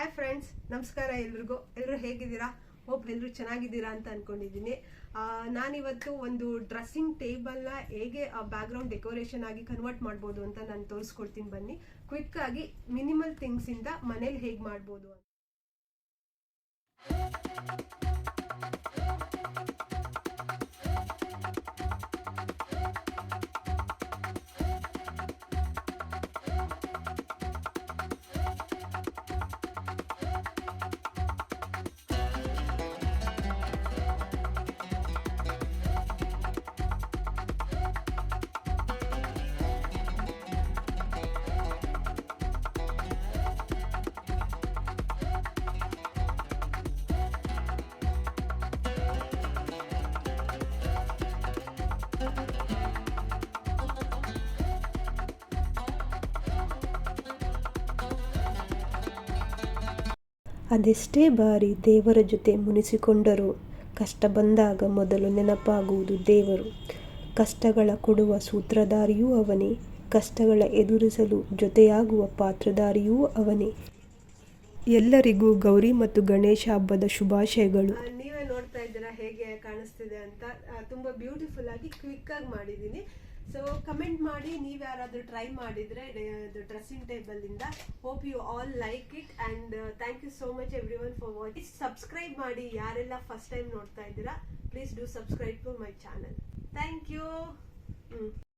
Hi friends, ನಮಸ್ಕಾರ ಎಲ್ರಿಗೂ. ಎಲ್ಲರೂ ಹೇಗಿದ್ದೀರಾ? ಹೋಪ್ ಎಲ್ಲರೂ ಚೆನ್ನಾಗಿದ್ದೀರಾ ಅಂತ ಅನ್ಕೊಂಡಿದ್ದೀನಿ. ನಾನಿವತ್ತು ಒಂದು ಡ್ರೆಸ್ಸಿಂಗ್ ಟೇಬಲ್ನ ಹೇಗೆ ಬ್ಯಾಕ್ಗ್ರೌಂಡ್ ಡೆಕೋರೇಷನ್ ಆಗಿ ಕನ್ವರ್ಟ್ ಮಾಡ್ಬೋದು ಅಂತ ನಾನು ತೋರಿಸ್ಕೊಡ್ತೀನಿ. ಬನ್ನಿ, ಕ್ವಿಕ್ ಆಗಿ ಮಿನಿಮಲ್ ಥಿಂಗ್ಸಿಂದ ಮನೇಲಿ ಹೇಗೆ ಮಾಡ್ಬೋದು ಅಂತ. ಅದೆಷ್ಟೇ ಬಾರಿ ದೇವರ ಜೊತೆ ಮುನಿಸಿಕೊಂಡರೂ ಕಷ್ಟ ಬಂದಾಗ ಮೊದಲು ನೆನಪಾಗುವುದು ದೇವರು. ಕಷ್ಟಗಳ ಕೊಡುವ ಸೂತ್ರಧಾರಿಯೂ ಅವನೇ, ಕಷ್ಟಗಳ ಎದುರಿಸಲು ಜೊತೆಯಾಗುವ ಪಾತ್ರಧಾರಿಯೂ ಅವನೇ. ಎಲ್ಲರಿಗೂ ಗೌರಿ ಮತ್ತು ಗಣೇಶ ಹಬ್ಬದ ಶುಭಾಶಯಗಳು. ನೀವೇ ನೋಡ್ತಾ ಇದ್ದೀರಾ ಹೇಗೆ ಕಾಣಿಸ್ತಿದೆ ಅಂತ. ತುಂಬಾ ಬ್ಯೂಟಿಫುಲ್ ಆಗಿ ಕ್ವಿಕ್ ಆಗಿ ಮಾಡಿದ್ದೀನಿ. ಸೊ ಕಮೆಂಟ್ ಮಾಡಿ, ನೀವು ಯಾರಾದರೂ ಟ್ರೈ ಮಾಡಿದ್ರೆ ಡ್ರೆಸ್ಸಿಂಗ್ ಟೇಬಲ್ ಇಂದ. Hope you all like it and thank you so much everyone for watching. Subscribe ಮಾಡಿ, ಯಾರೆಲ್ಲ ಫಸ್ಟ್ ಟೈಮ್ ನೋಡ್ತಾ ಇದ್ದೀರಾ, please do subscribe to my channel. Thank you.